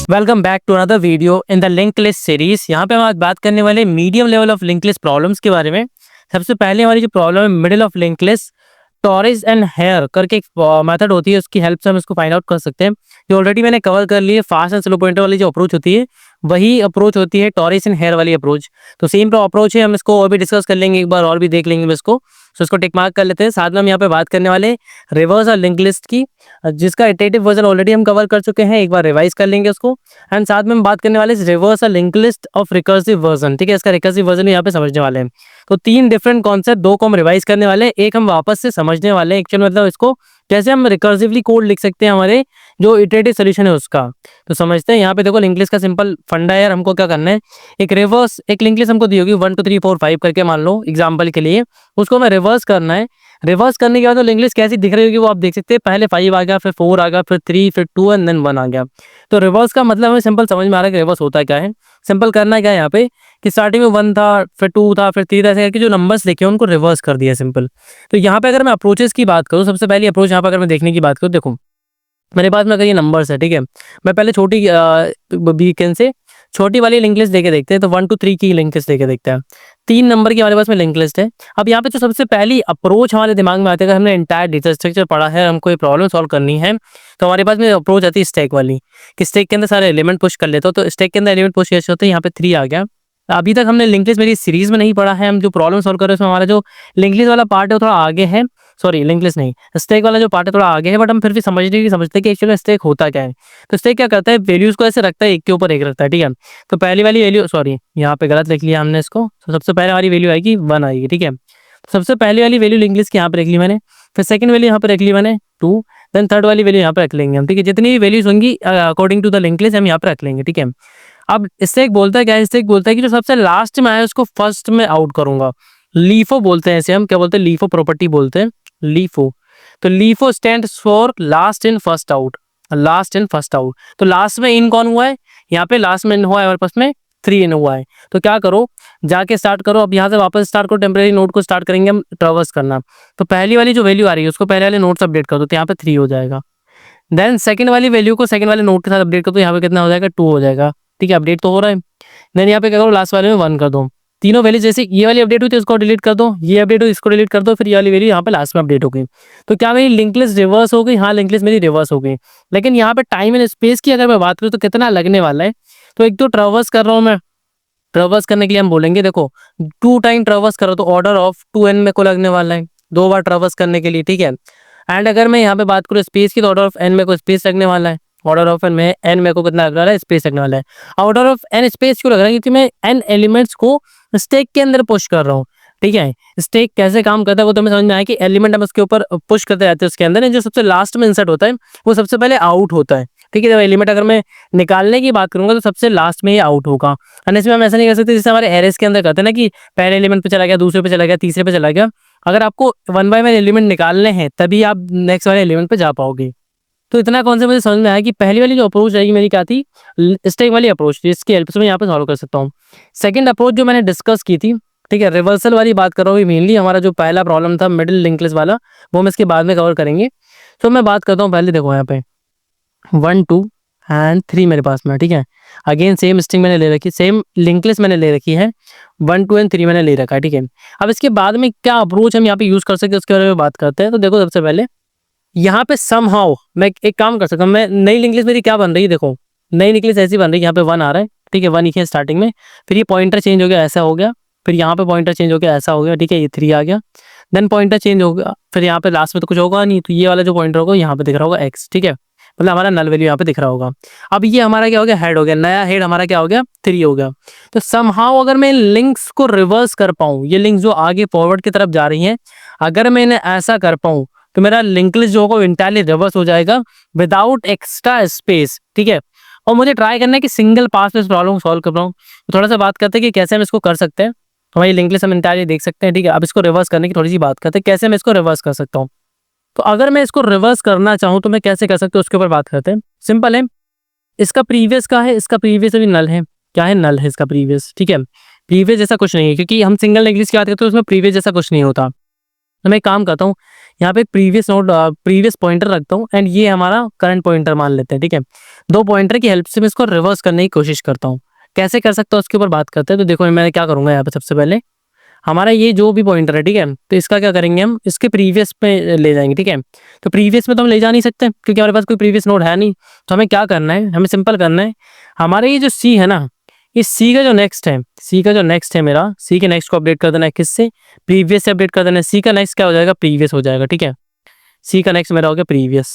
Welcome back to another video in the link list series. यहाँ पे हम आज बात करने वाले medium level of link list problems के बारे में। सबसे पहले हमारी जो प्रॉब्लम है middle of link list, tortoise and hare करके एक मेथड होती है, उसकी हेल्प से हम इसको फाइंड आउट कर सकते हैं। जो ऑलरेडी मैंने कवर कर ली है, फास्ट एंड स्लो पॉइंटर वाली जो अप्रोच होती है वही अप्रोच होती है टॉरिस एंड हेयर वाली अप्रोच। तो सेम अप्रोच है, हम इसको और भी डिस्कस कर लेंगे, एक बार और भी देख लेंगे इसको। सो इसको टिक मार्क कर लेते हैं। साथ में हम यहाँ पे बात करने वाले रिवर्स और लिंक लिस्ट की, जिसका इटरेटिव वर्जन ऑलरेडी हम कवर कर चुके हैं, एक बार रिवाइज कर लेंगे उसको। एंड साथ में हम बात करने वाले रिवर्स और link list of recursive version. ठीक है, इसका रिकर्सिव वर्जन भी यहाँ पे समझने वाले हैं। तो तीन डिफरेंट कॉन्सेप्ट, दो को हम रिवाइज करने वाले हैं, एक हम वापस से समझने वाले हैं। एक्चुअल मतलब इसको कैसे हम रिकर्सिवली कोड लिख सकते हैं हमारे जो इटरेटिव सोल्यूशन है उसका। तो समझते हैं। यहाँ पे देखो लिंक लिस्ट का सिंपल फंडा है, हमको क्या करना है, एक रिवर्स एक लिंक लिस्ट हमको दी होगी 1 2 3 4 5 करके, मान लो एग्जाम्पल के लिए, उसको हमें रिवर्स करना है। रिवर्स करने के बाद तो लिंक लिस्ट कैसी दिख रही होगी वो आप देख सकते हैं। पहले 5 आ गया, फिर 4 आ गया, फिर 3, फिर 2 एंड देन 1 आ गया। तो रिवर्स का मतलब हमें सिंपल समझ में आ रहा है कि रिवर्स होता क्या है। सिंपल करना क्या है यहाँ पे कि स्टार्टिंग में 1 था, फिर 2 था, फिर 3 था, ऐसे करके जो नंबर्स लिखे हैं उनको रिवर्स कर दिया सिंपल। तो यहाँ पे अगर मैं अप्रोचेस की बात करूँ, सबसे पहली अप्रोच यहाँ पे अगर मैं देखने की बात करूँ, देखो मेरे पास में अगर ये नंबर्स है, ठीक है, मैं पहले छोटी बीकन से छोटी वाली लिंक लिस्ट देके देखते हैं। तो 1 2 3 की लिंक लिस्ट देके देखते हैं। 3 नंबर की हमारे पास में लिंक लिस्ट है। अब यहाँ पे जो सबसे पहली अप्रोच हमारे दिमाग में आती है, अगर हमने एंटायर डेटा स्ट्रक्चर पढ़ा है, हमको ये प्रॉब्लम सॉल्व करनी है, तो हमारे पास में अप्रोच आती है स्टैक वाली, कि स्टैक के अंदर सारे एलिमेंट पुश कर लेते हो। तो स्टैक के अंदर एलिमेंट पुश कैसे होते हैं, यहाँ पे 3 आ गया। अभी तक हमने लिंक लिस्ट मेरी सीरीज में नहीं पढ़ा है, हम जो प्रॉब्लम सॉल्व कर रहे हैं उसमें हमारा जो लिंक लिस्ट वाला पार्ट है वो थोड़ा आगे है। सॉरी, लिंक लिस्ट नहीं, स्टैक वाला जो पार्ट है थोड़ा आगे है, बट हम फिर भी समझते हैं कि एक्चुअली स्टैक होता क्या है। तो स्टैक क्या करता है, वैल्यूज को ऐसे रखता है, एक के ऊपर एक रखता है। ठीक है, तो पहली वाली वैल्यू, सॉरी यहाँ पे गलत लिख लिया हमने इसको। तो सबसे पहले वाली वैल्यू आएगी 1 आएगी। ठीक है, तो सबसे पहली वाली वैल्यू लिंक लिस्ट की यहाँ पे रख ली मैंने, फिर सेकंड वैल्यू यहाँ पे रख ली मैंने 2, देन थर्ड वाली वैल्यू यहाँ पे रख लेंगे हम। ठीक है, जितनी भी वैल्यूज होंगी according to the link list हम यहाँ पे रख लेंगे। ठीक है, अब स्टैक बोलता है क्या, स्टैक बोलता है कि जो सबसे लास्ट में आया उसको फर्स्ट में आउट करूंगा। लीफो बोलते हैं इसे, हम क्या बोलते हैं, लीफो प्रॉपर्टी बोलते हैं, लीफो। तो LIFO stands for last in first out, last in first out. तो लास्ट में इन कौन हुआ है, यहाँ पे लास्ट में इन हुआ है, हमारे पास में 3 इन हुआ है। तो क्या करो, जाके स्टार्ट करो। अब यहाँ से वापस स्टार्ट करो, टेम्परेरी नोड को स्टार्ट करेंगे हम ट्रावर्स करना। तो पहली वाली जो वैल्यू आ रही है उसको पहले वाले नोड से अपडेट कर दो, तो यहाँ पे 3 हो जाएगा। देन सेकंड वाली वैल्यू को सेकंड वाले नोड के साथ अपडेट कर दो, यहाँ पे कितना हो जाएगा, 2 हो जाएगा। ठीक है, अपडेट तो हो रहा है। देन यहाँ पे क्या करो, लास्ट वाले में 1 कर दो। तीनों वैल्यू जैसे ये वाली अपडेट हुई थी उसको डिलीट कर दो, ये अपडेट हुई इसको डिलीट कर दो, फिर ये वाली वैल्यू यहाँ पे लास्ट में अपडेट हो गई। तो क्या मेरी लिंक लिस्ट रिवर्स हो गई? हाँ, लिंक लिस्ट मेरी रिवर्स हो गई। लेकिन यहाँ पे टाइम एंड स्पेस की अगर मैं बात करूँ तो कितना लगने वाला है, तो एक तो ट्रावर्स कर रहा हूँ मैं, ट्रावर्स करने के लिए हम बोलेंगे देखो 2 टाइम ट्रावर्स करो तो ऑर्डर ऑफ 2n मेरे को लगने वाला है 2 बार ट्रावर्स करने के लिए। ठीक है, एंड अगर मैं यहाँ पे बात करूँ स्पेस की, तो ऑर्डर ऑफ n मेरे को स्पेस लगने वाला है। ऑर्डर ऑफ n में n मेरे को कितना लग रहा है, स्पेस लगने वाला है। ऑर्डर ऑफ n स्पेस क्यों लग रहा है, क्योंकि मैं n एलिमेंट्स को स्टैक के अंदर पुश कर रहा हूँ। ठीक है, स्टैक कैसे काम करता है वो तो हमें समझ में आया कि एलिमेंट हम उसके ऊपर पुश करते जाते हैं उसके अंदर, जो सबसे लास्ट में इंसर्ट होता है वो सबसे पहले आउट होता है। ठीक है, जब एलिमेंट अगर मैं निकालने की बात करूंगा तो सबसे लास्ट में ही आउट होगा। एंड इसमें हम ऐसा नहीं कर सकते जैसे हमारे एरेस के अंदर करते हैं ना, कि पहले एलिमेंट पे चला गया, दूसरे पे चला गया, तीसरे पे चला गया। अगर आपको 1 बाय 1 एलिमेंट निकालने हैं तभी आप नेक्स्ट वाले एलिमेंट पे जा पाओगे। तो इतना कौन से मुझे समझ में आया कि पहली वाली जो अप्रोच रहेगी मेरी क्या थी, स्टैक वाली अप्रोच, जिसकी हेल्प से मैं यहाँ पे सॉल्व कर सकता हूँ। सेकंड अप्रोच जो मैंने डिस्कस की थी, ठीक है, रिवर्सल वाली बात कर रहा हूँ मेनली। हमारा जो पहला प्रॉब्लम था मिडिल लिंक लिस्ट वाला, वो हम इसके बाद में कवर करेंगे। तो मैं बात करता हूँ पहले, देखो यहाँ पे 1 2 एंड 3 मेरे पास में। ठीक है, अगेन सेम स्ट्रिंग मैंने ले रखी, सेम लिंक लिस्ट मैंने ले रखी है, 1 2 एंड 3 मैंने ले रखा है। ठीक है, अब इसके बाद में क्या अप्रोच हम यहाँ पे यूज कर सकते हैं उसके बारे में बात करते हैं। तो देखो सबसे पहले यहाँ पे समहाउ मैं एक काम कर सकता हूँ, मैं नई लिंक लिस्ट मेरी क्या बन रही है, देखो नई लिंक लिस्ट ऐसी बन रही है, यहाँ पे 1 आ रहा है। ठीक है, 1 लिखे स्टार्टिंग में, फिर ये पॉइंटर चेंज हो गया, ऐसा हो गया, फिर यहाँ पे पॉइंटर चेंज हो गया, ऐसा हो गया। ठीक है, ये 3 आ गया, देन पॉइंटर चेंज हो गया, फिर यहाँ पे लास्ट में तो कुछ होगा नहीं, तो ये वाला जो पॉइंटर होगा यहाँ पे दिख रहा होगा x। ठीक है, मतलब हमारा नल वैल्यू यहाँ पे दिख रहा होगा। अब ये हमारा क्या हो गया, हेड हो गया, नया हेड हमारा क्या हो गया, 3 हो गया। तो समहाउ अगर मैं लिंक्स को रिवर्स कर पाऊँ, ये लिंक्स जो आगे फॉरवर्ड की तरफ जा रही हैं, अगर मैं इन्हें ऐसा कर पाऊँ तो मेरा लिंक लिस्ट जो होगा इंटायरली रिवर्स हो जाएगा विदाउट एक्स्ट्रा स्पेस। ठीक है, और मुझे ट्राई करना है कि सिंगल पास में इस प्रॉब्लम को सॉल्व कर रहा हूँ। तो थोड़ा सा बात करते हैं कि कैसे हम इसको कर सकते हैं। हमारी लिंक लिस्ट हम इंटायरली देख सकते हैं। ठीक है, अब इसको रिवर्स करने की थोड़ी सी बात करते हैं, कैसे मैं इसको रिवर्स कर सकता हूँ। तो अगर मैं इसको रिवर्स करना चाहूँ तो मैं कैसे कर सकता हूँ उसके ऊपर बात करते हैं। सिंपल है, इसका प्रीवियस का है, इसका प्रीवियस अभी नल है, क्या है, नल है इसका प्रीवियस। ठीक है, प्रीवियस जैसा कुछ नहीं है, क्योंकि हम सिंगल लिंक लिस्ट की बात करते हैं उसमें प्रीवियस जैसा कुछ नहीं होता। तो मैं एक काम करता हूँ, यहाँ पे प्रीवियस नोड प्रीवियस पॉइंटर रखता हूँ एंड ये हमारा करंट पॉइंटर मान लेते हैं, ठीक है। दो पॉइंटर की हेल्प से मैं इसको रिवर्स करने की कोशिश करता हूँ। कैसे कर सकता हूँ उसके ऊपर बात करते हैं। तो देखो मैं क्या करूँगा यहाँ पे, सबसे पहले हमारा ये जो भी पॉइंटर है, ठीक है, तो इसका क्या करेंगे, हम इसके प्रीवियस पे ले जाएंगे, ठीक है। तो प्रीवियस में तो हम ले जा नहीं सकते क्योंकि हमारे पास कोई प्रीवियस नोड है नहीं। तो हमें क्या करना है, हमें सिंपल करना है, हमारे ये जो सी है ना, इस सी का जो नेक्स्ट है, सी का जो नेक्स्ट है मेरा, सी के नेक्स्ट को अपडेट कर देना है किससे, प्रीवियस से अपडेट कर देना है। सी का नेक्स्ट क्या हो जाएगा, प्रीवियस हो जाएगा, ठीक है। सी का नेक्स्ट मेरा हो गया प्रीवियस,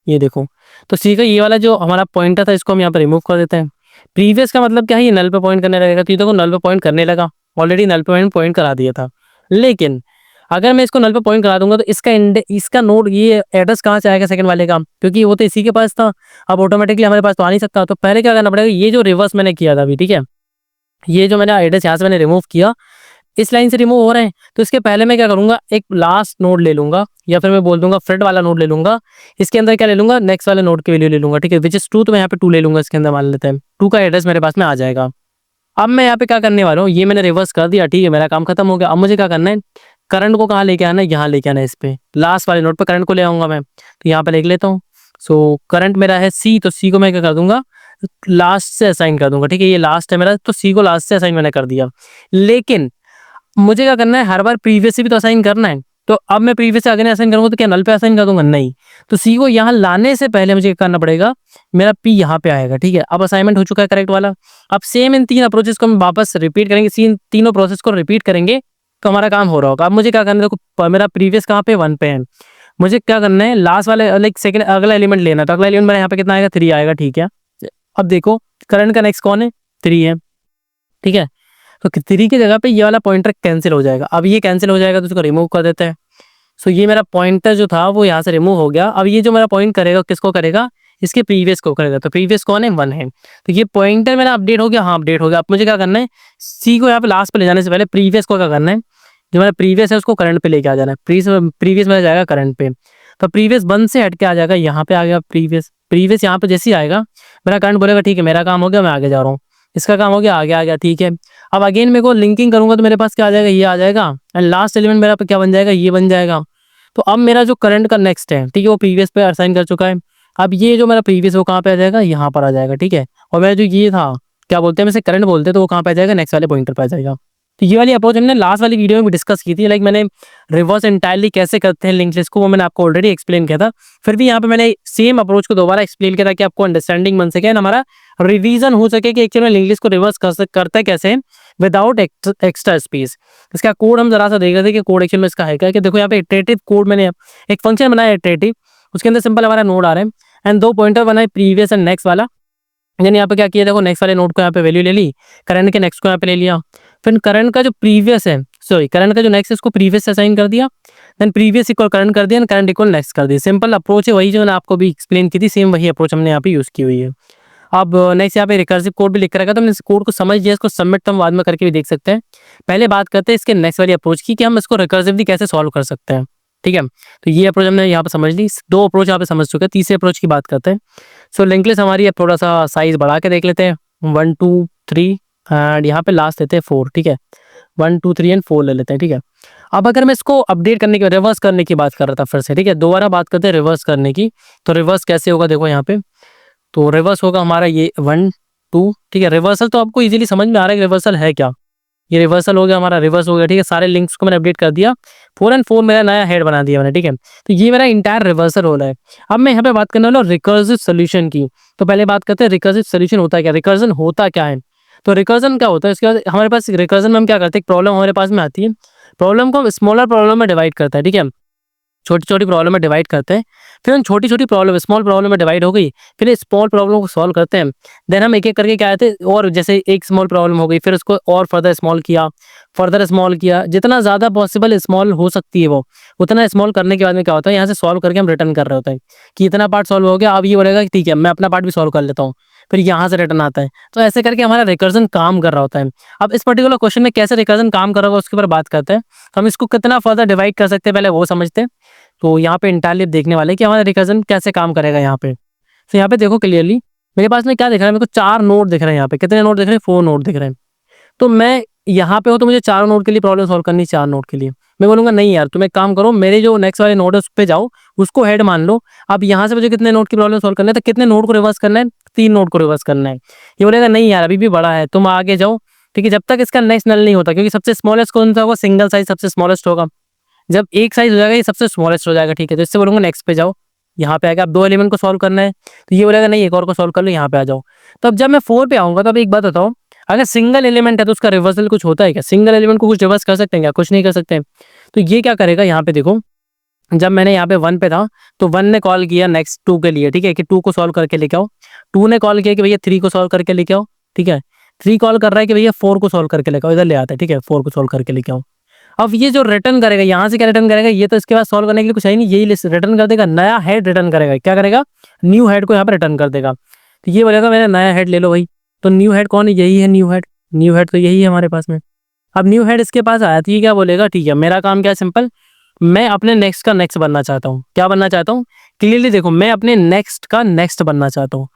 ये देखो। तो सी का ये वाला जो हमारा पॉइंटर था इसको हम यहाँ पे रिमूव कर देते हैं। प्रीवियस का मतलब क्या है, ये नल पे पॉइंट करने लगेगा। तो ये देखो नल पे पॉइंट करने लगा, ऑलरेडी नल पे मैंने पॉइंट करा दिया था। लेकिन अगर मैं इसको नल पे पॉइंट करा दूंगा तो इसका नोड ये एड्रेस कहाँ से आएगा सेकंड वाले का, क्योंकि वो तो इसी के पास था। अब ऑटोमेटिकली हमारे पास तो आ नहीं सकता। तो पहले क्या करना पड़ेगा, ये जो रिवर्स मैंने किया था अभी, ठीक है, ये जो मैंने एड्रेस यहाँ से मैंने रिमूव किया, इस लाइन से रिमूव हो रहे हैं, तो इसके पहले मैं क्या करूंगा, एक लास्ट नोड ले लूंगा या फिर मैं बोल दूंगा फ्रेड वाला नोड ले लूंगा। इसके अंदर क्या ले लूंगा, नेक्स्ट वाले नोड की वैल्यू ले लूंगा, ठीक है, विच इज 2। तो मैं यहाँ पे 2 ले लूंगा, इसके अंदर मान लेते हैं 2 का एड्रेस मेरे पास में आ जाएगा। अब मैं यहाँ पे क्या करने वाला हूँ, ये मैंने रिवर्स कर दिया, ठीक है, मेरा काम खत्म हो गया। अब मुझे क्या करना है, करंट को कहाँ लेके आना है, यहाँ लेके आना है, इस पे लास्ट वाले नोड पे करंट को ले आऊंगा मैं। तो यहाँ पे लिख लेता हूँ, सो करंट मेरा है सी, तो सी को मैं क्या कर दूंगा, लास्ट से असाइन कर दूंगा, ठीक है, ये लास्ट है मेरा, तो सी को लास्ट से असाइन मैंने कर दिया। लेकिन मुझे क्या करना है, हर बार प्रीवियस से भी तो असाइन करना है। तो अब मैं प्रीवियस से आगे नहीं असाइन करूंगा तो क्या नल पे असाइन कर दूंगा, नहीं। तो सी को यहाँ लाने से पहले मुझे क्या करना पड़ेगा, मेरा पी यहाँ पे आएगा, ठीक है। अब असाइनमेंट हो चुका है करेक्ट वाला। अब सेम इन 3 अप्रोचेस को हम वापस रिपीट करेंगे, तीनों प्रोसेस को रिपीट करेंगे तो हमारा काम हो रहा होगा। अब मुझे क्या करना है, देखो मेरा प्रीवियस कहाँ पे 1 पे है, मुझे क्या करना है, लास्ट वाले लाइक सेकंड अगला एलिमेंट लेना। तो अगला एलिमेंट मेरा यहाँ पे कितना आएगा, 3 आएगा, ठीक है। अब देखो करंट का नेक्स्ट कौन है, 3 है, ठीक है। तो 3 की जगह पे ये वाला पॉइंटर कैंसिल हो जाएगा। अब ये कैंसिल हो जाएगा तो इसको रिमूव कर देते हैं। सो ये मेरा पॉइंटर जो था वो यहाँ से रिमूव हो गया। अब ये जो मेरा पॉइंट करेगा किसको करेगा, इसके प्रीवियस को करेगा। तो प्रीवियस कौन है, 1 है। तो ये पॉइंटर मेरा अपडेट हो गया, हाँ अपडेट हो गया। अब मुझे क्या करना है, सी को यहाँ पे लास्ट पे ले जाने से पहले प्रीवियस को क्या करना है, जो मेरा प्रीवियस है उसको करंट पे लेके आ जाना है। प्रीवियस में जाएगा करंट पे, तो प्रीवियस 1 से हट के आ जाएगा, यहाँ पे आ गया प्रीवियस यहाँ पे जैसे ही आएगा मेरा करंट बोलेगा ठीक है मेरा काम हो गया, मैं आगे जा रहा हूँ, इसका काम हो गया, आगे आ गया, ठीक है। अब अगेन मेरे को लिंकिंग करूंगा तो मेरे पास क्या आ जाएगा, ये आ जाएगा एंड लास्ट एलिमेंट मेरा पे क्या बन जाएगा, ये बन जाएगा। तो अब मेरा जो करंट का नेक्स्ट है, ठीक है, वो प्रीवियस पे असाइन कर चुका है। अब ये जो मेरा प्रीवियस वो कहाँ पे आ जाएगा, यहाँ पर आ जाएगा, ठीक है। और मेरा जो ये था क्या बोलते हैं, वैसे करंट बोलते हैं, तो वो कहाँ पे आ जाएगा, नेक्स्ट वाले पॉइंटर पे आ जाएगा। तो ये वाली अप्रोच हमने लास्ट वाली वीडियो में भी डिस्कस की थी। लाइक मैंने रिवर्स एंटायरली कैसे करते हैं लिंक लिस्ट को, वो मैंने आपको ऑलरेडी एक्सप्लेन किया था। फिर भी यहाँ पे मैंने सेम अप्रोच को दोबारा एक्सप्लेन किया था कि आपको अंडरस्टैंडिंग बन सके, हमारा रिवीजन हो सके कि एक्चुअली लिंक लिस्ट को रिवर्स करता है कैसे विदाउट एक्स्ट्रा स्पेस। इसका कोड हम जरा सा देख रहे थे कि कोड एक्चुअल में इसका है क्या, कि देखो यहाँ पे इटरेटिव कोड मैंने एक फंक्शन बनाया इटरेटिव, उसके अंदर सिंपल हमारा नोड आ रहा है एंड 2 पॉइंटर बनाए प्रीवियस एंड नेक्स्ट वाला। देन यहाँ पे क्या किया, देखो नेक्स्ट वाले नोड को यहाँ पे वैल्यू ले ली, करंट के नेक्स्ट को यहाँ पे ले लिया, फिर करंट का जो प्रीवियस है, सॉरी करंट का जो नेक्स्ट है उसको प्रीवियस से असाइन कर दिया, देन प्रीवियस इक्वल करंट कर दिया, करंट इक्वल नेक्स्ट कर दिया। सिंपल अप्रोच है, वही जो मैंने आपको भी एक्सप्लेन की थी, सेम वही अप्रोच हमने यहाँ पे यूज की हुई है। अब नेक्स्ट यहाँ पे रिकर्सिव कोड भी लिख कर रखा, तो हमने इस कोड को समझ लिया, इसको सबमिट तो हम बाद में करके भी देख सकते हैं। पहले बात करते हैं इसके नेक्स्ट वाली अप्रोच की, कि हम इसको रिकर्सिवली कैसे सॉल्व कर सकते हैं, ठीक है। तो ये अप्रोच हमने यहाँ पे समझ ली, 2 अप्रोच यहाँ पे समझ चुके हैं। तीसरे अप्रोच की बात करते हैं। सो लिंक लिस्ट हमारी अब थोड़ा सा साइज बढ़ा के देख लेते हैं, 1 2 3 एंड यहाँ पे लास्ट देते हैं 4, ठीक है, 1 2 3 एंड 4 ले लेते हैं, ठीक है। अब अगर मैं इसको अपडेट करने की, रिवर्स करने की बात कर रहा था फिर से, ठीक है, दोबारा बात करते हैं रिवर्स करने की। तो रिवर्स कैसे होगा, देखो यहाँ पे, तो रिवर्स होगा हमारा ये 1 2, ठीक है। रिवर्सल तो आपको इजीली समझ में आ रहा है कि रिवर्सल है क्या, ये रिवर्सल हो गया हमारा, रिवर्स हो गया, ठीक है। सारे लिंक्स को मैंने अपडेट कर दिया, 4 एंड 4 मेरा नया हेड बना दिया मैंने, ठीक है। तो ये मेरा इंटायर रिवर्सल हो रहा है। अब मैं यहाँ पे बात करने वाला हूँ रिकर्सिव सोल्यूशन की। तो पहले बात करते हैं रिकर्सिव सोल्यूशन होता है क्या, रिकर्जन होता क्या है। तो रिकर्जन क्या होता है, इसके बाद हमारे पास रिकर्जन में हम क्या करते हैं, एक प्रॉब्लम हमारे पास में आती है, प्रॉब्लम को हम स्मॉलर प्रॉब्लम में डिवाइड करता है, ठीक है, छोटी छोटी प्रॉब्लम में डिवाइड करते हैं। फिर हम छोटी छोटी प्रॉब्लम स्मॉल प्रॉब्लम में डिवाइड हो गई, फिर स्मॉल प्रॉब्लम को सॉल्व करते हैं। देन हम एक एक करके क्या आते हैं, और जैसे एक स्मॉल प्रॉब्लम हो गई, फिर उसको और फर्दर स्मॉल किया, जितना ज़्यादा पॉसिबल स्मॉल हो सकती है वो उतना स्मॉल करने के बाद में क्या होता है, यहाँ से सॉल्व करके हम रिटर्न कर रहे होते हैं कि इतना पार्ट सॉल्व हो गया। अब ये बोलेगा कि ठीक है मैं अपना पार्ट भी सॉल्व कर लेता हूँ, फिर यहाँ से रिटर्न आता है। तो ऐसे करके हमारा रिकर्जन काम कर रहा होता है। अब इस पर्टिकुलर क्वेश्चन में कैसे रिकर्जन काम कर रहा होगा उसके ऊपर बात करते हैं। तो हम इसको कितना फर्दर डिवाइड कर सकते हैं पहले वो समझते हैं। तो यहाँ पे इंटायरली देखने वाले कि हमारा रिकर्जन कैसे काम करेगा यहाँ पे। तो यहाँ पे देखो क्लियरली मेरे पास में क्या दिख रहा है, मेरे को 4 नोड दिख रहे हैं। यहाँ पे कितने नोड दिख रहे हैं, 4 नोड दिख रहे हैं। तो मैं यहाँ पे हो तो मुझे चारों नोड के लिए प्रॉब्लम सॉल्व करनी है, 4 नोड के लिए। मैं बोलूँगा नहीं यार तुम एक काम करो, मेरे जो नेक्स्ट वाले नोड है उस पे जाओ, उसको हेड मान लो। अब यहाँ से मुझे कितने नोड की प्रॉब्लम सॉल्व करना है, तो कितने नोड को रिवर्स करना है, 3 नोड को रिवर्स करना है। ये बोलेगा नहीं यार अभी भी बड़ा है, तुम आगे जाओ, ठीक है, जब तक इसका नेक्स्ट नल नहीं होता, क्योंकि सबसे स्मॉलेस्ट कौन सा होगा, सिंगल साइज सबसे स्मॉलेस्ट होगा। जब एक साइज हो जाएगा ये सबसे स्मॉलेस्ट हो जाएगा, ठीक है, तो इससे बोलूँगा नेक्स्ट पे जाओ। यहाँ पे आएगा, अब 2 एलिमेंट को सॉल्व करना है, तो ये बोलेगा नहीं एक और को सॉल्व कर लो, यहाँ पे आ जाओ। तो अब जब मैं 4 पे आऊँगा तो अब एक बात बताओ, अगर सिंगल एलिमेंट है तो उसका रिवर्सल कुछ होता है क्या? सिंगल एलिमेंट को कुछ रिवर्स कर सकते हैं क्या? कुछ नहीं कर सकते। तो ये क्या करेगा, यहाँ पे देखो, जब मैंने यहाँ पे 1 पे था तो 1 ने कॉल किया नेक्स्ट 2 के लिए, ठीक है, कि 2 को सॉल्व करके लेके आओ। 2 ने कॉल किया कि भैया 3 को सॉल्व करके लेके आओ, ठीक है। 3 कॉल कर रहा है कि भैया 4 को सॉल्व करके लेके आओ, इधर ले आता है, ठीक है, 4 को सॉल्व करके लेके आओ। अब ये जो रिटर्न करेगा, यहाँ से क्या रिटर्न करेगा, ये तो इसके बाद सॉल्व करने के लिए कुछ है ही नहीं, यही लिस्ट रिटर्न कर देगा, नया हेड रिटर्न करेगा। क्या करेगा, न्यू हेड को यहाँ पे रिटर्न कर देगा। तो ये बोलेगा मैंने नया हेड ले लो भाई, तो न्यू हेड कौन है, यही है न्यू हेड। न्यू हेड तो यही है हमारे पास में। अब न्यू हेड इसके पास आया तो ये क्या बोलेगा, ठीक है मेरा काम क्या है, सिंपल, मैं अपने नेक्स्ट का नेक्स्ट बनना चाहता हूँ। क्या बनना चाहता हूँ, क्लियरली देखो, मैं अपने नेक्स्ट का नेक्स्ट बनना चाहता हूँ।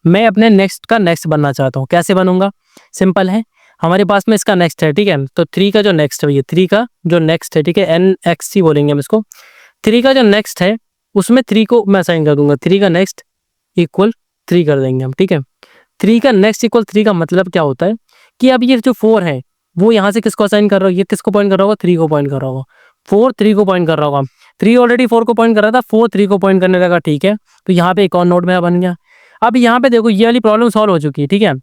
मैं अपने नेक्स्ट का नेक्स्ट बनना चाहता हूँ। कैसे बनूंगा, सिंपल है, हमारे पास में इसका नेक्स्ट है, ठीक है, तो 3 का जो नेक्स्ट है, ये 3 का जो नेक्स्ट है, ठीक है, NXT बोलेंगे हम इसको। 3 का जो नेक्स्ट है उसमें 3 को मैं असाइन कर दूंगा, 3 का नेक्स्ट इक्वल 3 कर देंगे हम, ठीक है। 3 का नेक्स्ट इक्वल 3 का मतलब क्या होता है कि अब ये जो 4 है वो यहाँ से किसको असाइन कर रहा हो, ये किसको पॉइंट कर रहा होगा, 3 को पॉइंट कर रहा होगा। 4 3 को पॉइंट कर रहा होगा, 3 ऑलरेडी 4 को पॉइंट कर रहा था, 4 3 को पॉइंट करने लगा, ठीक है। तो यहाँ पे एक और नोड मेरा बन गया। अब यहाँ पे देखो ये वाली प्रॉब्लम सॉल्व हो चुकी है, ठीक है।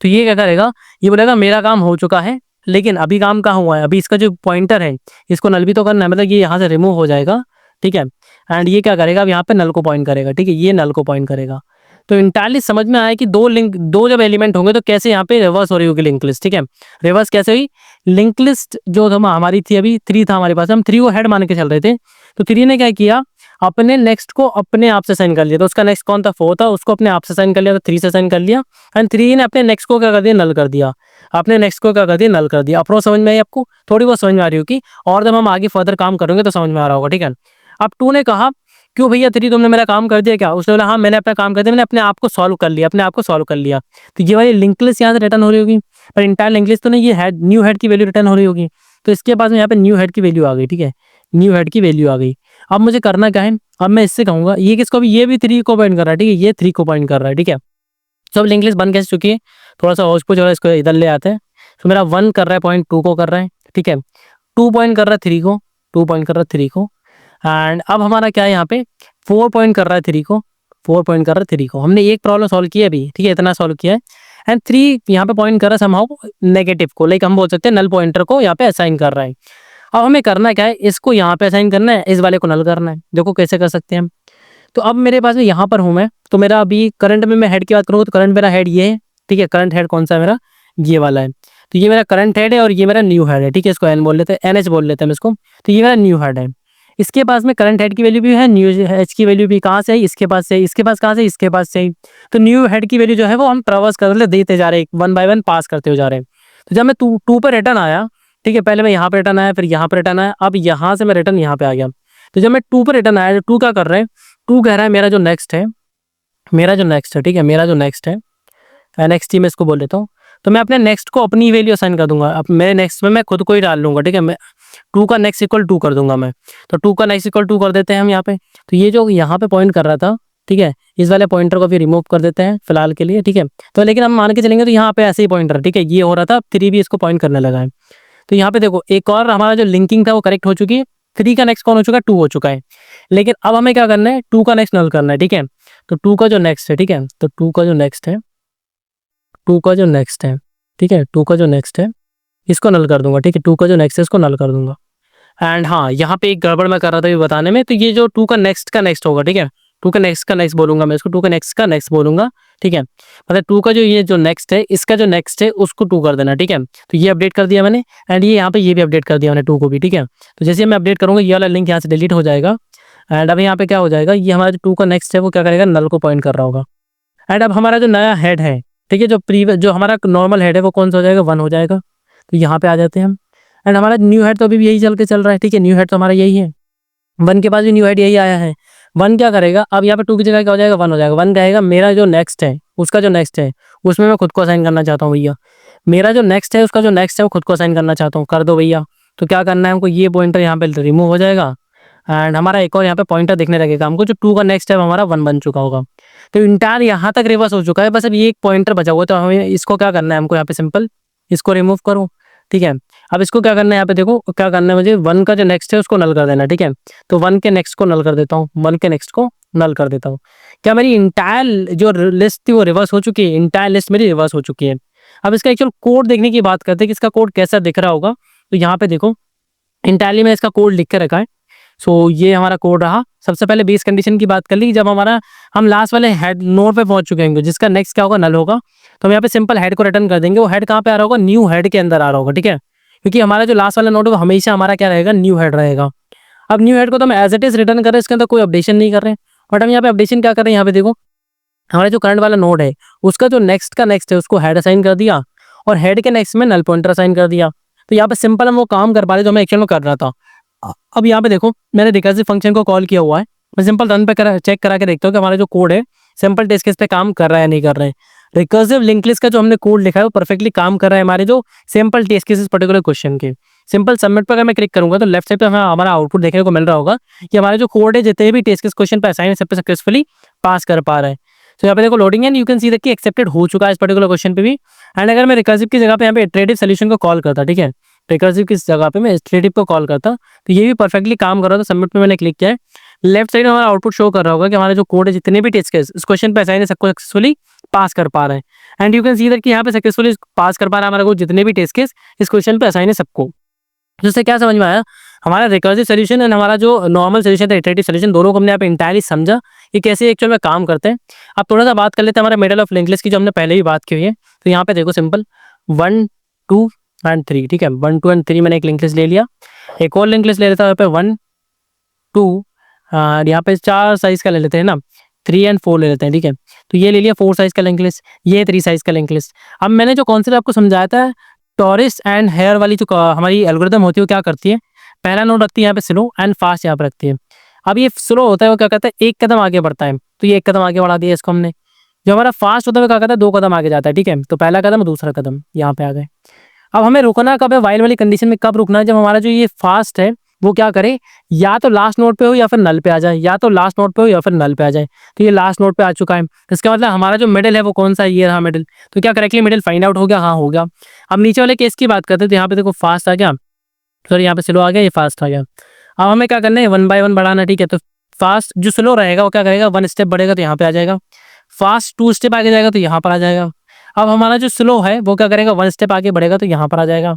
तो ये क्या करेगा, ये बोलेगा मेरा काम हो चुका है, लेकिन अभी काम कहाँ हुआ है, अभी इसका जो पॉइंटर है इसको नल भी तो करना है, मतलब ये यहाँ से रिमूव हो जाएगा, ठीक है। एंड ये क्या करेगा, अब यहाँ पे नल को पॉइंट करेगा, ठीक है, ये नल को पॉइंट करेगा। तो इंटायरली समझ में आया कि दो जब एलिमेंट होंगे तो कैसे यहाँ पे रिवर्स हो रही होगी लिंक लिस्ट, ठीक है। रिवर्स कैसे हुई, लिंक लिस्ट जो हमारी थी अभी 3 था हमारे पास, हम 3 को हेड मान के चल रहे थे, तो 3 ने क्या किया, अपने नेक्स्ट को अपने आप से साइन कर लिया। तो उसका नेक्स्ट कौन था, 4 था, उसको अपने आप से साइन कर लिया, तो 3 से साइन कर लिया। एंड 3 ने अपने नेक्स्ट को क्या कर दिया, नल कर दिया। अपने नेक्स्ट को क्या कर दिया, नल कर दिया। अप्रोच समझ में आई आपको, थोड़ी बहुत समझ में आ रही होगी, और जब हम आगे फर्दर काम करेंगे तो समझ में आ रहा होगा, ठीक है। अब 2 ने कहा क्यों भैया 3 तुमने मेरा काम कर दिया क्या, उसने बोला हाँ मैंने अपना काम कर दिया, मैंने अपने आप को सॉल्व कर लिया, अपने आप को सॉल्व कर लिया। तो ये वाली लिंक लिस्ट यहाँ से रिटर्न हो रही होगी, पर इंटायर लिंक लिस्ट तो नहीं, ये हेड न्यू हेड की वैल्यू रिटर्न हो रही होगी। तो इसके पास में यहाँ पे न्यू हेड की वैल्यू आ गई, ठीक है, न्यू हेड की वैल्यू आ गई। अब मुझे करना क्या है, अब मैं इससे कहूंगा ये किसको भी, ये भी 3 को पॉइंट कर रहा है, ठीक है, ये 3 को पॉइंट कर रहा है, ठीक है। तो अब लिंक लिस्ट बन कैसे चुकी है, थोड़ा सा होश पूछ हो रहा है, इसको इधर ले आते हैं। तो मेरा 1 कर रहा है पॉइंट 2 को कर रहा है, ठीक है, 2 पॉइंट कर रहा है 3 को, 2 पॉइंट कर रहा है 3 को। एंड अब हमारा क्या है, यहाँ पे 4 पॉइंट कर रहा है 3 को, 4 पॉइंट कर रहा है 3 को। हमने एक प्रॉब्लम सॉल्व की है अभी, ठीक है, इतना सॉल्व किया है। एंड 3 यहाँ पे पॉइंट कर रहा है समहाउ नेगेटिव को, लाइक हम बोल सकते हैं नल पॉइंटर को यहाँ पे असाइन कर रहा है। अब हमें करना क्या है, इसको यहाँ पे असाइन करना है, इस वाले को नल करना है। देखो कैसे कर सकते हैं हम। तो अब मेरे पास में यहाँ पर हूँ मैं, तो मेरा अभी करंट में मैं हेड की बात करूँ तो करंट मेरा हेड ये है, ठीक है, करंट हेड कौन सा है मेरा, ये वाला है। तो ये मेरा करंट हेड है और ये मेरा न्यू हेड है, ठीक है, इसको एन बोल लेते हैं, NH बोल लेते हैं हम इसको। तो ये मेरा न्यू हेड है, इसके पास में करंट हेड की वैल्यू भी है, न्यू हेड की वैल्यू भी कहाँ से है, इसके पास से, इसके पास कहाँ से, इसके पास से। तो न्यू हेड की वैल्यू जो है वो हम ट्रावर्स कर देते जा रहे हैं, 1 बाय 1 पास करते हो जा रहे हैं। तो जब मैं 2 पर रिटर्न आया, ठीक है, पहले मैं यहाँ पे रिटर्न आया, फिर यहाँ पे रिटर्न आया, अब यहाँ से मैं रिटर्न यहाँ पे आ गया। तो जब मैं 2 पर रिटर्न आया, 2 क्या कर रहे हैं, 2 कह रहा है मेरा जो नेक्स्ट है, मेरा जो नेक्स्ट है, ठीक है, मेरा जो नेक्स्ट है, NXT में इसको बोल लेता हूँ। तो मैं अपने नेक्स्ट को अपनी वैल्यू असाइन कर दूंगा, अब मेरे नेक्स्ट में मैं खुद को ही डाल लूंगा, ठीक है, मैं 2 का नेक्स्ट इक्वल 2 कर दूंगा मैं। तो 2 का नेक्स्ट इक्वल 2 कर देते हैं हम यहाँ पे। तो ये जो यहाँ पे पॉइंट कर रहा था, ठीक है, इस वाले पॉइंटर को भी रिमूव कर देते हैं फिलहाल के लिए, ठीक है। तो लेकिन हम मान के चलेंगे तो यहाँ पे ऐसे ही पॉइंटर, ठीक है, ये हो रहा था, 3 भी इसको पॉइंट करने लगा है। तो यहाँ पे देखो एक और हमारा जो लिंकिंग था वो करेक्ट हो चुकी है, 3 का नेक्स्ट कौन हो चुका है, 2 हो चुका है। लेकिन अब हमें क्या करना है, 2 का नेक्स्ट नल करना है, ठीक है। तो 2 का जो नेक्स्ट है, ठीक है, तो 2 का जो नेक्स्ट है, 2 का जो नेक्स्ट है, ठीक है, 2 का जो नेक्स्ट है इसको नल कर दूंगा, ठीक है, 2 का जो नेक्स्ट है इसको नल कर दूंगा। एंड हाँ यहाँ पे एक गड़बड़ मैं कर रहा था ये बताने में, तो ये जो 2 का नेक्स्ट होगा, ठीक है, 2 का नेक्स्ट का नेक्स्ट बोलूंगा मैं इसको, 2 का नेक्स्ट का नेक्स्ट बोलूंगा, ठीक है। मतलब 2 का जो ये जो नेक्स्ट है, इसका जो नेक्स्ट है उसको 2 कर देना, ठीक है। तो ये अपडेट कर दिया मैंने, एंड ये यहाँ पे ये भी अपडेट कर दिया मैंने 2 को भी, ठीक है। तो जैसे मैं अपडेट करूंगा ये वाला लिंक यहाँ से डिलीट हो जाएगा। एंड अब यहाँ पे क्या हो जाएगा, ये हमारा जो 2 का नेक्स्ट है वो क्या करेगा, नल को पॉइंट कर रहा होगा। एंड अब हमारा जो नया हेड है, ठीक है, जो प्रीवियस जो हमारा नॉर्मल हेड है वो कौन सा हो जाएगा, 1 हो जाएगा। तो यहाँ पे आ जाते हैं हम। एंड हमारा न्यू हेड तो अभी भी यही चल रहा है, ठीक है, न्यू हेड तो हमारा यही है, 1 के पास भी न्यू हेड यही आया है। 1 क्या करेगा, अब यहाँ पे 2 की जगह क्या हो जाएगा, 1 हो जाएगा। 1 कहेगा मेरा जो नेक्स्ट है उसका जो नेक्स्ट है उसमें मैं खुद को असाइन करना चाहता हूँ भैया, मेरा जो नेक्स्ट है उसका जो नेक्स्ट है वो खुद को असाइन करना चाहता हूँ, कर दो भैया। तो क्या करना है हमको, ये पॉइंटर यहाँ पे रिमूव हो जाएगा एंड हमारा एक और यहाँ पे पॉइंटर दिखने लगेगा हमको, जो 2 का नेक्स्ट स्टेप हमारा 1 बन चुका होगा। तो इंटायर यहाँ तक रिवर्स हो चुका है, बस अब ये एक पॉइंटर बचा हुआ है। तो हमें इसको क्या करना है, हमको यहाँ पे सिंपल इसको रिमूव करो, ठीक है। अब इसको क्या करना है, यहाँ पे देखो क्या करना है मुझे, 1 का जो नेक्स्ट है उसको नल कर देना, ठीक है। तो 1 के नेक्स्ट को नल कर देता हूँ, 1 के नेक्स्ट को नल कर देता हूँ। क्या मेरी इंटायर जो लिस्ट थी वो रिवर्स हो चुकी है, इंटायर लिस्ट मेरी रिवर्स हो चुकी है। अब इसका एक्चुअल कोड देखने की बात करते हैं कि इसका कोड कैसा दिख रहा होगा। तो यहाँ पे देखो इंटायरली में इसका कोड लिख के रखा है। सो ये हमारा कोड रहा। सबसे पहले बेस कंडीशन की बात कर ली, जब हमारा हम लास्ट वाले हेड नोड पे पहुंच चुके होंगे जिसका नेक्स्ट क्या होगा, नल होगा, तो हम यहाँ पे सिंपल हेड को रिटर्न कर देंगे। वो हेड कहाँ पे आ रहा होगा, न्यू हेड के अंदर आ रहा होगा, ठीक है। क्योंकि हमारा जो लास्ट वाला नोड है वो हमेशा हमारा क्या रहेगा, न्यू हेड रहेगा। अब न्यू हेड को तो हम एज इट इज रिटर्न कर रहे हैं, इसके अंदर कोई अपडेशन नहीं कर रहे हैं। बट हम यहाँ पे अपडेशन क्या कर रहे हैं, यहाँ पे देखो हमारा जो करंट वाला नोड है उसका जो नेक्स्ट का नेक्स्ट है उसको हेड असाइन कर दिया और हेड के नेक्स्ट में नल पॉइंटर असाइन कर दिया। तो यहाँ पे सिंपल हम वो काम कर पा रहे जो मैं एक्चुअल में कर रहा था। अब यहाँ पे देखो मैंने रिकर्सिव फंक्शन को कॉल किया हुआ है। मैं सिंपल रन पे चेक करा के देखता हूँ कि हमारा जो कोड है सिंपल टेस्ट केस पे काम कर रहा है या नहीं कर रहा है। रिकर्सिव लिंक लिस्ट का जो हमने कोड लिखा है वो परफेक्टली काम कर रहा है हमारे जो simple test cases particular question के। सिंपल सबमिट पर अगर मैं क्लिक करूंगा तो लेफ्ट साइड पे हमें हमारा आउटपुट देखने को मिल रहा होगा कि हमारे जो कोड है जितने भी टेस्ट केस क्वेश्चन पे असाइन सब पे सक्सेसफुली पास कर पा रहा है। तो यहाँ पे देखो loading and you can see that कि एक्सेप्टेड हो चुका है इस पर्टिकुलर क्वेश्चन पे भी। एंड अगर मैं रिकर्सिव की जगह पे यहाँ पे इटरेटिव सोल्यूशन को कॉल करता, ठीक है, रिकर्सिव की जगह पे मैं इटरेटिव को कॉल करता तो ये भी परफेक्टली काम कर रहा था। सबमिट पे मैंने क्लिक किया है, लेफ्ट साइड में हमारा आउटपुट शो कर रहा होगा कि हमारे जो कोड है जितने भी टेस्ट केस इस क्वेश्चन पे असाइन है सबको सक्सेसफुली पास कर पा रहे हैं। And you can see that कि यहाँ पे सक्सेसफुली पास कर पा रहा है हमारा कोड जितने भी टेस्ट केस इस क्वेश्चन पे असाइन है सबको। जिससे क्या समझ में आया, हमारा रिकर्सिव सोल्यूशन एंड हमारा जो नॉर्मल सोल्यूशन था इटरेटिव सोल्यूशन दोनों को हमने यहाँ पे इंटायरली समझा कि कैसे एक्चुअल में काम करते हैं। अब थोड़ा सा बात कर लेते हैं हमारे मिडल ऑफ लिंक लिस्ट की जो हमने पहले ही बात की हुई है। तो यहाँ पे देखो सिंपल 1 2 एंड 3, ठीक है, 1 2 एंड 3 मैंने एक लिंक लिस्ट ले लिया। एक और लिंक लिस्ट ले लेता हूँ यहाँ पे 1 2 यहाँ पे 4 साइज का ले लेते हैं ना, 3 एंड 4 ले लेते हैं, ठीक है। तो ये ले लिया 4 साइज का लिंक लिस्ट, ये 3 साइज का लिंक लिस्ट। अब मैंने जो कॉन्सेप्ट आपको समझाया था टॉरिस एंड हेयर वाली जो हमारी एल्गोरिथम होती है वो क्या करती है, पहला नोड रखती है यहाँ पे स्लो एंड फास्ट यहाँ पे रखती है। अब ये स्लो होता है वो क्या करता है, एक कदम आगे बढ़ता है, तो ये एक कदम आगे बढ़ा दिया इसको हमने। जो हमारा फास्ट होता है वो क्या करता है, 2 कदम आगे जाता है, ठीक है। तो पहला कदम और दूसरा कदम यहाँ पे आ गए। अब हमें रुकना कब है, वाइल वाली कंडीशन में कब रुकना है, जब हमारा जो ये फास्ट है वो क्या करे, या तो लास्ट नोड पे हो या फिर नल पे आ जाए, या तो लास्ट नोड पे हो या फिर नल पे आ जाए। तो ये लास्ट नोड पे आ चुका है, इसका मतलब हमारा जो मिडिल है वो कौन सा, ये रहा मिडिल। तो क्या करेक्टली मिडिल फाइंड आउट हो गया, हाँ हो गया। अब नीचे वाले केस की बात करते हैं तो यहाँ पे देखो फास्ट आ गया, सॉरी यहाँ पे स्लो आ गया, ये फास्ट आ गया। अब हमें क्या करना है, 1 बाय 1 बढ़ाना, ठीक है। तो फास्ट जो स्लो रहेगा वो क्या करेगा, 1 स्टेप बढ़ेगा तो यहाँ पे आ जाएगा, फास्ट 2 स्टेप आगे जाएगा तो यहाँ पर आ जाएगा। अब हमारा जो स्लो है वो क्या करेगा, 1 स्टेप आगे बढ़ेगा तो यहाँ पर आ जाएगा,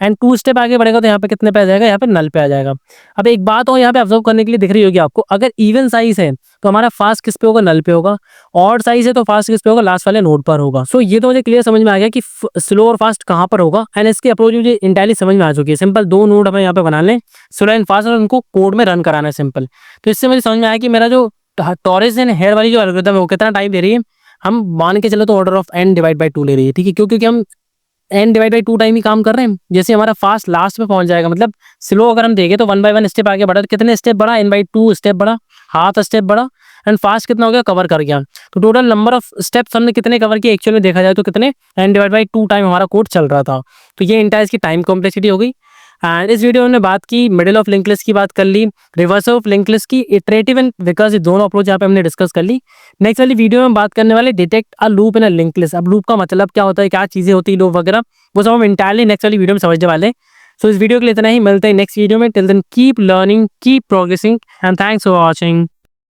एंड 2 स्टेप आगे बढ़ेगा तो यहाँ पे कितने पे आ जाएगा, यहाँ पे नल पे आ जाएगा। अब एक बात और यहाँ पे ऑब्जर्व करने के लिए दिख रही होगी आपको, अगर इवन साइज है तो हमारा फास्ट किस पे होगा, नल पे होगा। ऑड साइज है तो फास्ट किस पे होगा, लास्ट वाले नोड पर होगा। सो ये तो मुझे क्लियर समझ में आ गया कि स्लो और फास्ट कहाँ पर होगा, एंड इसकी अप्रोच मुझे इंटायरली समझ में आ चुकी है। सिंपल 2 नोड हमें यहाँ पे बना लें, स्लो एंड फास्ट, और उनको कोड में रन कराना है सिंपल। तो इससे मुझे समझ में आया कि मेरा जो टॉरिस एंड हेयर वाली जो एल्गोरिथम है वो कितना टाइम दे रही है, हम मान के चलो तो order of n divide by 2 ले रही है, ठीक है। क्योंकि हम n डिवाइड बाई 2 टाइम ही काम कर रहे हैं। जैसे हमारा फास्ट लास्ट में पहुंच जाएगा, मतलब स्लो अगर हम देखें तो 1 बाय 1 स्टेप आगे बढ़ा, कितने स्टेप बढ़ा, n बाई 2 स्टेप बढ़ा, हाफ स्टेप बढ़ा, एंड फास्ट कितना हो गया, कवर कर गया। तो टोटल नंबर ऑफ स्टेप्स हमने कितने कवर किए एक्चुअल में देखा जाए तो कितने, n डिवाइड बाई 2 टाइम हमारा कोड चल रहा था। तो ये इंटायर की टाइम कॉम्प्लेक्सिटी हो गई। एंड इस वीडियो में हमने बात की मिडिल ऑफ लिंक लिस्ट की बात कर ली, रिवर्स ऑफ लिंक लिस्ट की, इटरेटिव एंड रिकर्सिव दोनों अप्रोच यहाँ पे हमने डिस्कस कर ली। नेक्स्ट वाली वीडियो में बात करने वाले detect a loop in a link list. अब लूप का मतलब क्या होता है, क्या चीजें होती है लूप वगैरह, वो सब हम इंटायरली नेक्स्ट वाली वीडियो में समझने वाले हैं। सो इस वीडियो के लिए इतना ही, मिलते हैं नेक्स्ट वीडियो में। Till then keep learning, keep progressing, and thanks for watching.